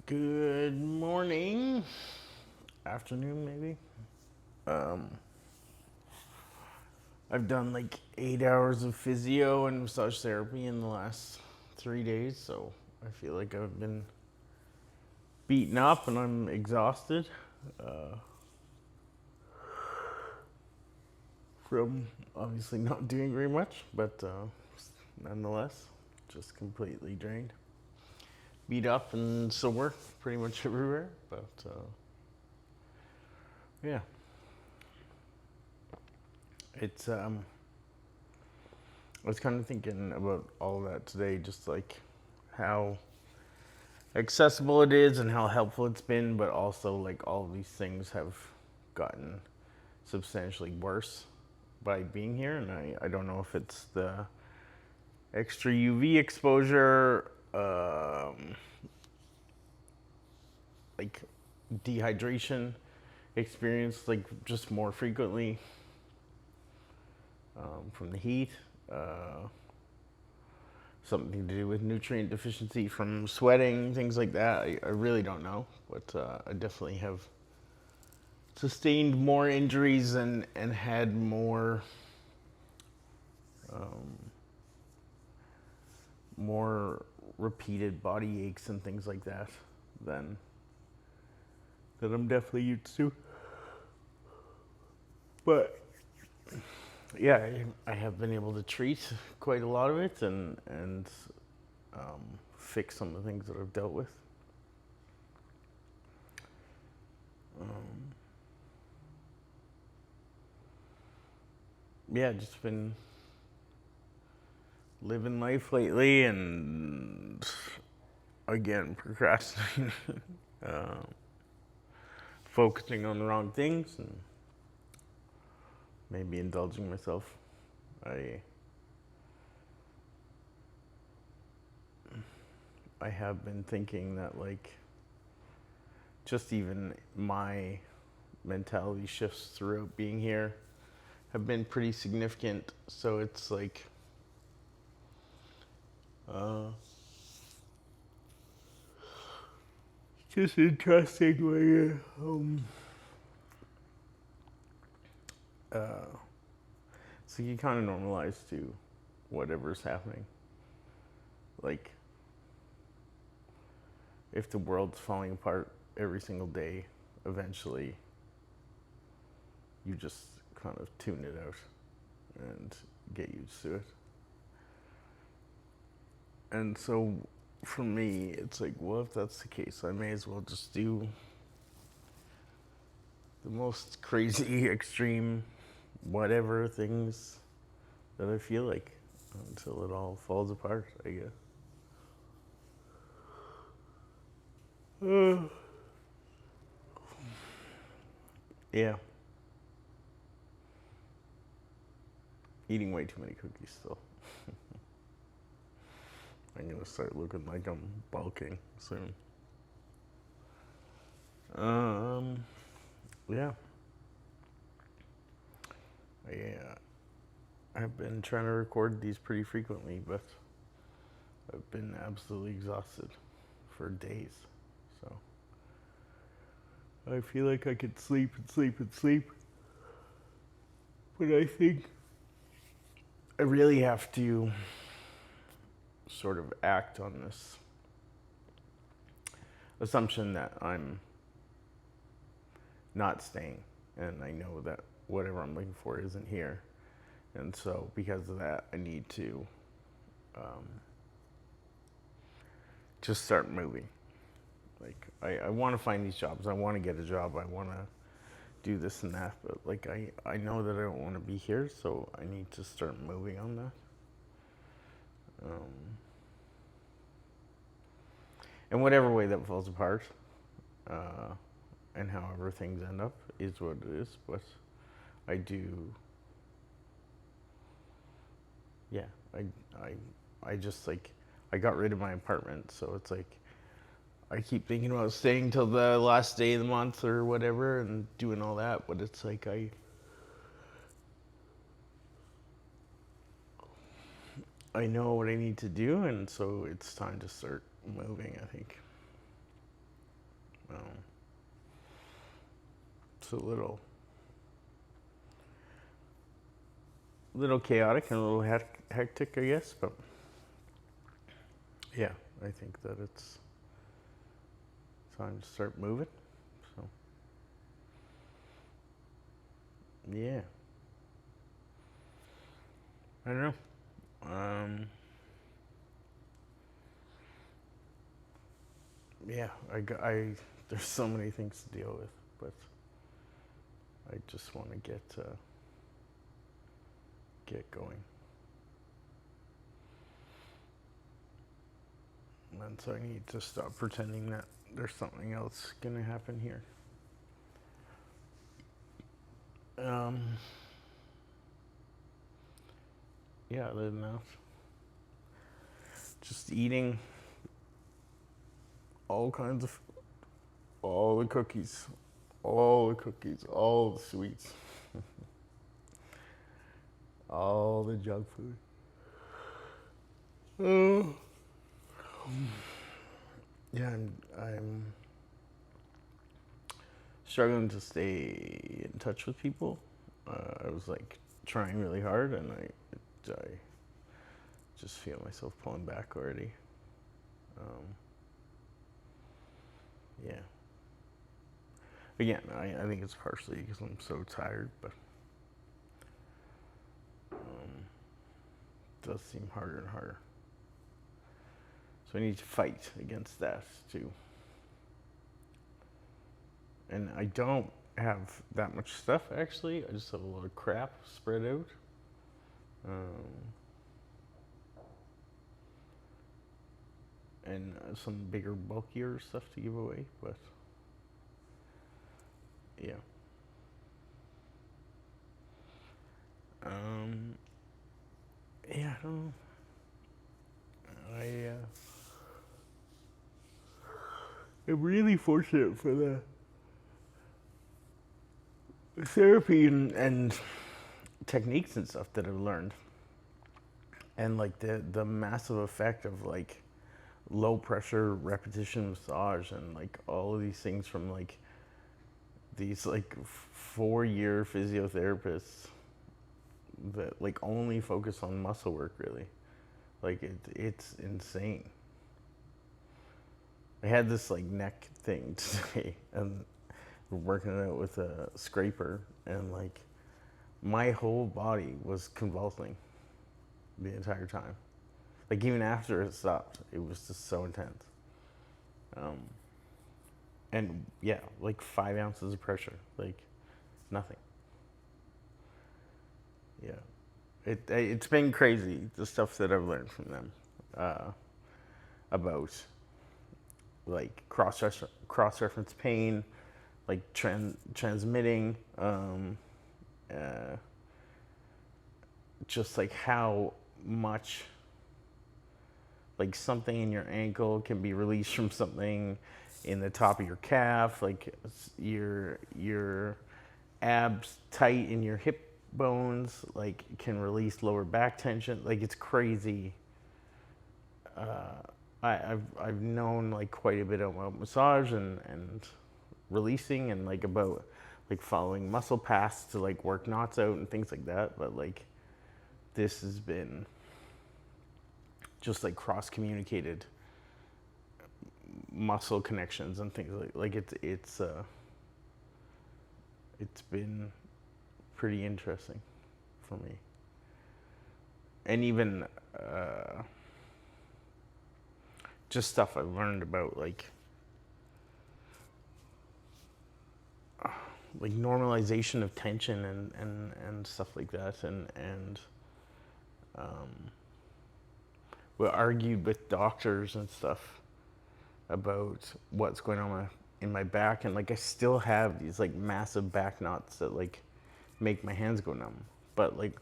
Good morning, afternoon maybe. Um, I've done like 8 hours of physio and massage therapy in the last 3 days, so I feel like I've been beaten up and I'm exhausted from obviously not doing very much, but nonetheless, just completely drained, beat up and sore pretty much everywhere. But yeah, it's I was kind of thinking about all of that today, just like how accessible it is and how helpful it's been, but also like all of these things have gotten substantially worse by being here. And I don't know if it's the extra UV exposure, like dehydration experience, like just more frequently from the heat. Something to do with nutrient deficiency from sweating, things like that. I really don't know, but I definitely have sustained more injuries and had more repeated body aches and things like that than that I'm definitely used to. But yeah, I have been able to treat quite a lot of it and fix some of the things that I've dealt with. Yeah, just been living life lately and again procrastinating, um, focusing on the wrong things and maybe indulging myself. I I have been thinking that like just even my mentality shifts throughout being here have been pretty significant. So it's like uh, just interesting when uh, so you kind of normalize to whatever's happening. Like if the world's falling apart every single day, eventually you just kind of tune it out and get used to it. And so for me, it's like, well, if that's the case, I may as well just do the most crazy, extreme, whatever things that I feel like until it all falls apart, I guess. Uh, yeah, eating way too many cookies still. I'm gonna start looking like I'm bulking soon. Um, yeah, yeah. I've been trying to record these pretty frequently, but I've been absolutely exhausted for days. So I feel like I could sleep and sleep and sleep, but I think I really have to sort of act on this assumption that I'm not staying, and I know that whatever I'm looking for isn't here. And so, because of that, I need to um, just start moving. Like, I want to find these jobs. I want to get a job. I want to do this and that. But, like, I know that I don't want to be here, so I need to start moving on that. Um, in whatever way that falls apart, uh, and however things end up is what it is. But I do, yeah. I I I just like I got rid of my apartment, so it's like I keep thinking about staying till the last day of the month or whatever and doing all that. But it's like I know what I need to do, and so it's time to start moving. I think. Um, it's a little chaotic and a little hectic, I guess, but yeah, I think that it's time to start moving. So, yeah, I don't know. Yeah, there's so many things to deal with, but I just want to get going. And so I need to stop pretending that there's something else gonna happen here. Um, yeah, other than that, just eating all kinds of, all the cookies, all the sweets, all the junk food. Oh, yeah, I'm struggling to stay in touch with people. I was like trying really hard, and I just feel myself pulling back already. Yeah. Again, I think it's partially because I'm so tired, but it does seem harder and harder. So I need to fight against that too. And I don't have that much stuff actually. I just have a lot of crap spread out. And some bigger, bulkier stuff to give away, but yeah. Yeah, I don't know. I'm really fortunate for the therapy and techniques and stuff that I've learned, and like the massive effect of like low pressure repetition massage and like all of these things from like these like 4-year physiotherapists that like only focus on muscle work really. Like it's insane. I had this like neck thing today and we're working it out with a scraper, and like my whole body was convulsing the entire time. Like even after it stopped, it was just so intense. And yeah, like 5 ounces of pressure, like nothing. Yeah, it's been crazy the stuff that I've learned from them about like cross reference pain, like transmitting, uh, just like how much like something in your ankle can be released from something in the top of your calf, like your abs tight in your hip bones like can release lower back tension. Like it's crazy. I've known like quite a bit about massage and releasing and like about like following muscle paths to like work knots out and things like that, but like this has been just like cross communicated muscle connections and things like it's been pretty interesting for me. And even just stuff I've learned about like normalization of tension and stuff like that, and we argued with doctors and stuff about what's going on in my back, and like I still have these like massive back knots that like make my hands go numb, but like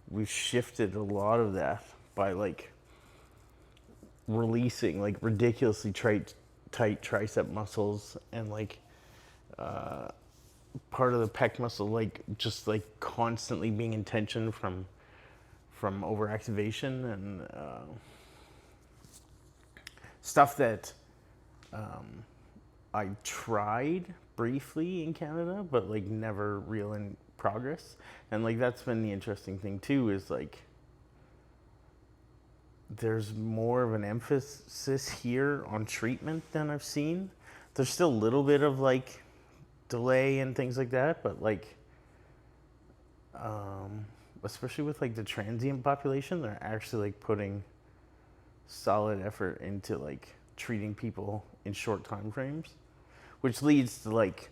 we've shifted a lot of that by like releasing like ridiculously tight tricep muscles and like part of the pec muscle like just like constantly being in tension from overactivation and stuff that I tried briefly in Canada, but like never real in progress. And like that's been the interesting thing too is like there's more of an emphasis here on treatment than I've seen. There's still a little bit of like delay and things like that, but like especially with like the transient population, they're actually like putting solid effort into like treating people in short time frames, which leads to like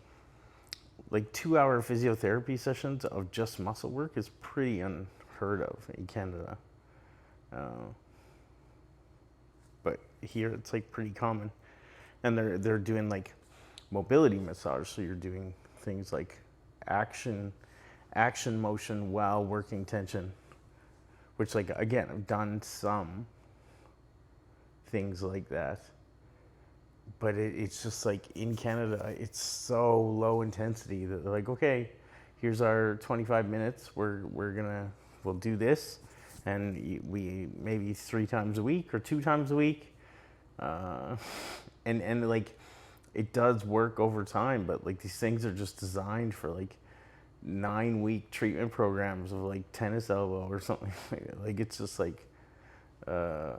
2 hour physiotherapy sessions of just muscle work is pretty unheard of in Canada. Uh, but here it's like pretty common, and they're doing like mobility massage, so you're doing things like action motion while working tension, which like again I've done some things like that, but it's just like in Canada it's so low intensity that they're like, okay, here's our 25 minutes, we'll do this, and we maybe 3 times a week or 2 times a week, uh, and like it does work over time, but like these things are just designed for like 9 week treatment programs of like tennis elbow or something like that. Like it's just like uh,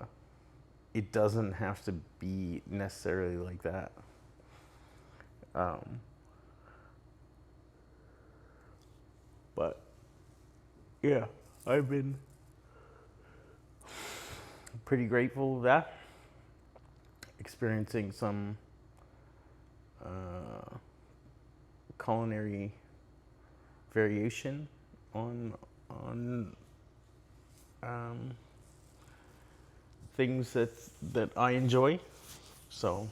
it doesn't have to be necessarily like that. Um, but yeah, I've been pretty grateful of that. Experiencing some uh, culinary variation on um, things that I enjoy. So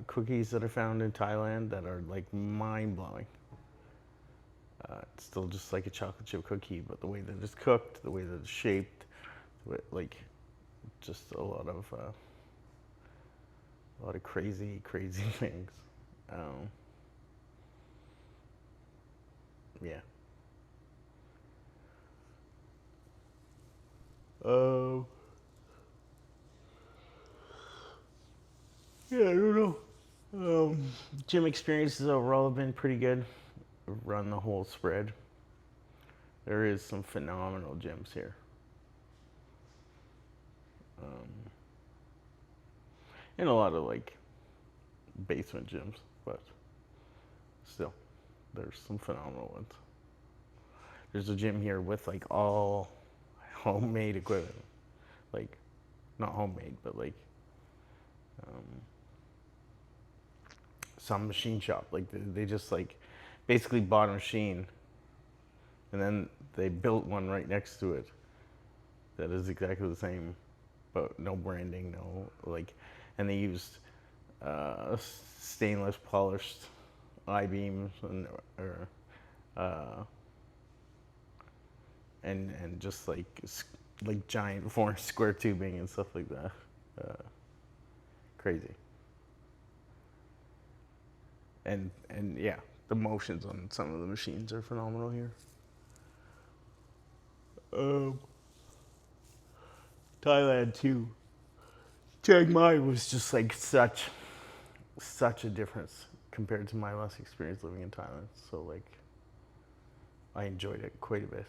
cookies that I found in Thailand that are like mind blowing. It's still just like a chocolate chip cookie, but the way that it's cooked, the way that it's shaped, like just a lot of crazy things. Um, yeah. Um, yeah, I don't know. Gym experiences overall have been pretty good. I've run the whole spread. There is some phenomenal gyms here. Um, and a lot of like basement gyms, but still, there's some phenomenal ones. There's a gym here with like all homemade equipment, like not homemade, but like um, some machine shop. Like they just like basically bought a machine, and then they built one right next to it that is exactly the same, but no branding, no like, and they used stainless polished I beams or uh, and just like giant foreign square tubing and stuff like that. Crazy. And yeah, the motions on some of the machines are phenomenal here. Um, Thailand too. Chiang Mai was just like such a difference compared to my last experience living in Thailand. So like I enjoyed it quite a bit.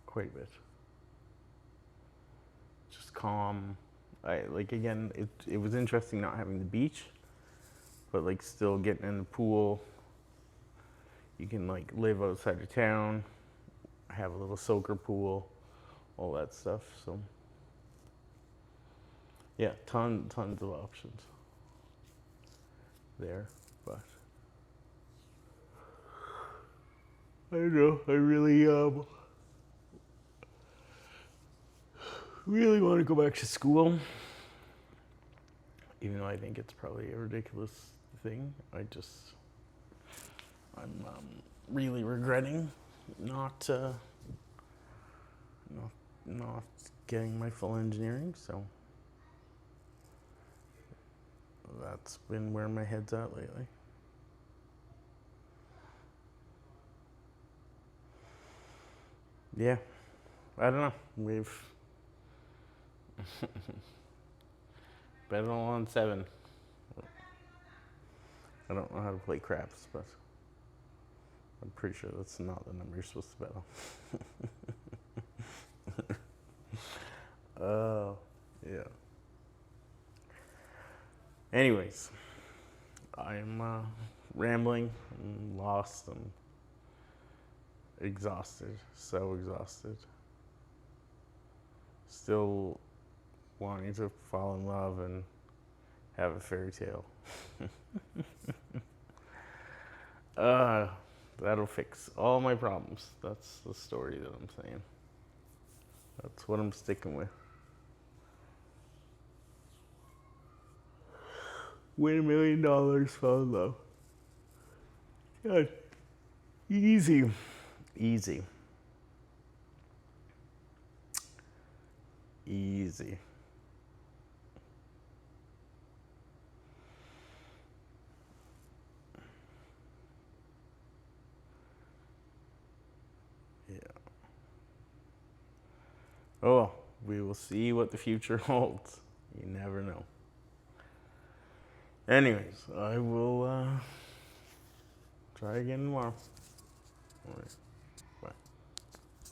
Quite a bit. Just calm. I like again it was interesting not having the beach, but like still getting in the pool. You can like live outside of town, have a little soaker pool, all that stuff. So yeah, tons of options there. But I don't know. I really want to go back to school, even though I think it's probably a ridiculous thing. I'm really regretting not not not getting my full engineering. So that's been where my head's at lately. Yeah, I don't know. We've bet it all on 7. I don't know how to play craps, but I'm pretty sure that's not the number you're supposed to bet on. Yeah. Anyways, I'm rambling. I'm lost. I'm exhausted. So exhausted. Still wanting to fall in love and have a fairy tale. uh, that'll fix all my problems. That's the story that I'm saying. That's what I'm sticking with. Win $1 million, fall in love. God. Easy. Easy. Easy. Yeah. Oh, we will see what the future holds. You never know. Anyways, I will try again tomorrow. All right.